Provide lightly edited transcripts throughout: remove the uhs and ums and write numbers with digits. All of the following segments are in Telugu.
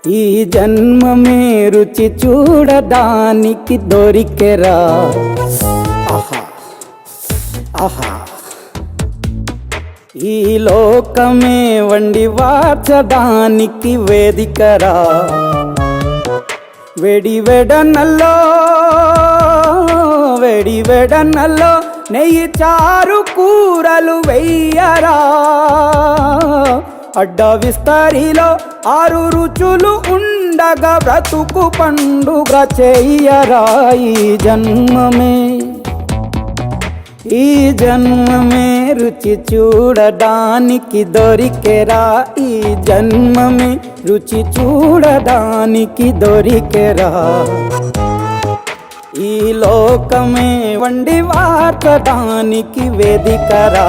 ఈ జన్మమే రుచి చూడడానికి దొరికెరా. ఆహా ఆహా, ఈ లోకమే వండి వార్చడానికి వేదికరా. వెడివెడనల్లో నెయ్యి చారు కూరలు వెయ్యరా. అడ్డ విస్తరిలో 6 రుచులు ఉండగా బ్రతుకు పండుగ చెయ్యరా. ఈ జన్మమే రుచి చూడడానికి దొరికెరా. ఈ జన్మమే రుచి చూడడానికి దొరికెరా. ఈ లోకమే వండి వార్చడానికి వేదికరా.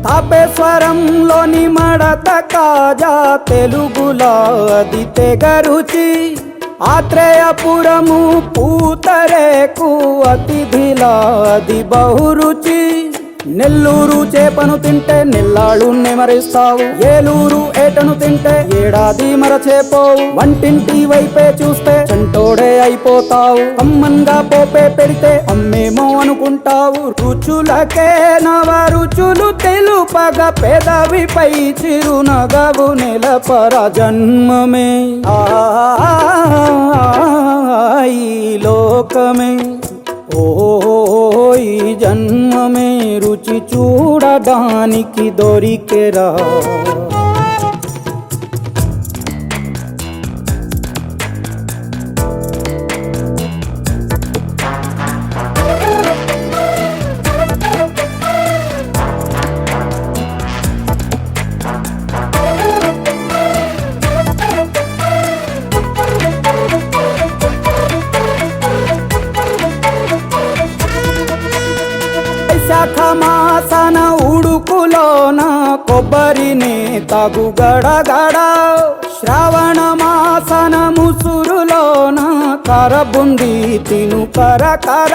తాపేశ్వరంలోని మడత కాజా తెలుగులో అది తెగ రుచి. ఆత్రేయపురము పూతరేకు అతిథిలా అది బహురుచి. నెల్లూరు చేపను తింటే నెల్లాళ్ళు నెమరిస్తావు. ఏలూరు ఏటను తింటే ఏడాది మరచేపోవు. వంటింటి వైపే చూస్తే చంటోడే అయిపోతావు. కమ్మన్గా పోపే పెడితే అమ్మేమో అనుకుంటావు. రుచులకే నవ రుచులు తెలుపగా పెదవిపై చిరునగవు నెలపర. జన్మమే ఈ లోకమే ఈ జన్మమే రుచి చూడడానికి దొరికెరా. మాసన ఉడుకులోన కొబ్బరిని తాగు గడగడ. శ్రావణ మాసన ముసురులోన కరబుంది తిను కరకర.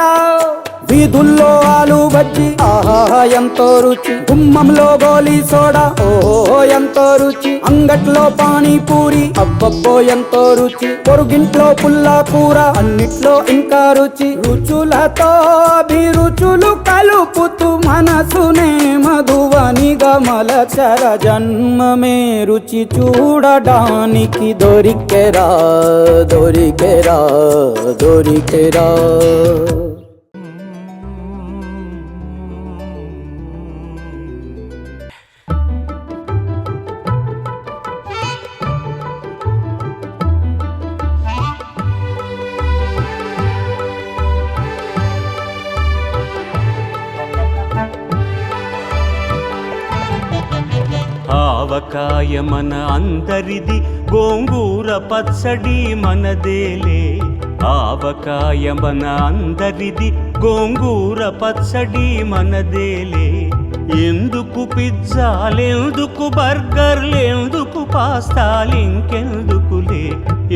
వీధుల్లో ఆలు బజ్జి ఆహా ఎంతో రుచి. గుమ్మంలో గోలీ సోడా ఓహో ఎంతో రుచి. అంగట్లో పానీపూరి అబ్బబ్బో ఎంతో రుచి. పొరుగింట్లో పుల్ల కూర అన్నిట్లో ఇంకా రుచి. రుచులతో అభిరుచులు కలుపుతూ మనసునే మధువనిగా మలచర. జన్మమే రుచి చూడడానికి దొరికెరా. ఆవకాయ మన అందరిది, గోంగూర పచ్చడి మనదేలే. ఆవకాయ మన అందరిది, గోంగూర పచ్చడి మనదేలే. ఎందుకు పిజ్జాలెందుకు బర్గర్లెందుకు పాస్తాలింకెందుకులే.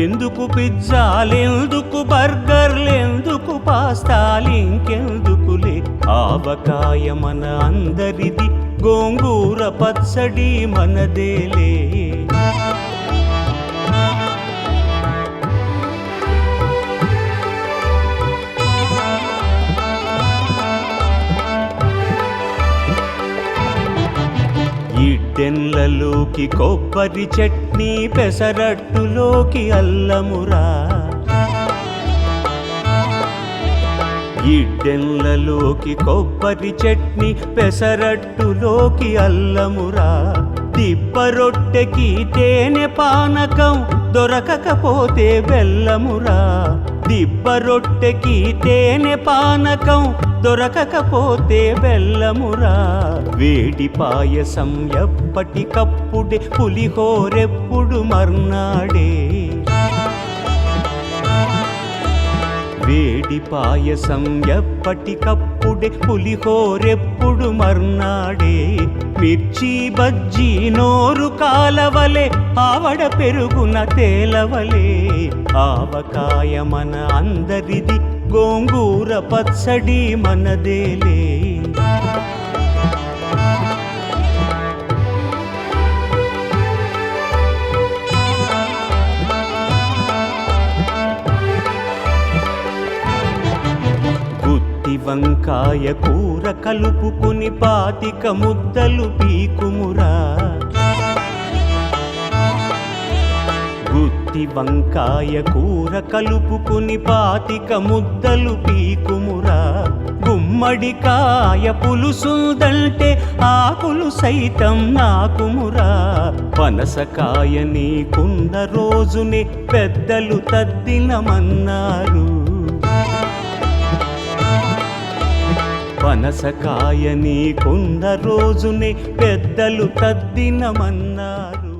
ఎందుకు పిజ్జాలెందుకు బర్గర్లెందుకు పాస్తాలింకెందుకులే. ఆవకాయ మన అందరిది, గోంగూర పచ్చడి మనదేలే. ఇడ్డెన్లలోకి కొబ్బరి చట్నీ, పెసరట్టులోకి అల్లమురా. ఇడ్డెన్లలోకి కొబ్బరి చట్నీ, పెసరట్టులోకి అల్లమురా. దిబ్బ రొట్టెకి తేనె పానకం, దొరకకపోతే బెల్లమురా. దిబ్బ రొట్టెకి తేనె పానకం, దొరకకపోతే బెల్లమురా. వేడి పాయసం ఎప్పటికప్పుడే, పులిహోరెప్పుడు మర్నాడే. వేడి గుమ్మడి పాయసం ఎప్పటికప్పుడే పులిహోరెప్పుడు మర్నాడే మిర్చి బజ్జీ నోరు కాలవలే ఆవడ పెరుగున తేలవలే ఆవకాయ మన అందరిది గోంగూర పచ్చడి మనదేలే వంకాయ కూర కలుపుకుని 25 ముద్దలు పీకుమురా గుత్తి వంకాయ కూర కలుపుకుని 25 ముద్దలు పీకుమురా గుమ్మడికాయ పులుసుదంటే ఆకులు సైతం నాకుమురా పనసకాయ నీకున్న రోజునే పెద్దలు తద్దినమన్నారు పనసకాయ నీకున్న రోజునే పెద్దలు తద్దినమన్నారు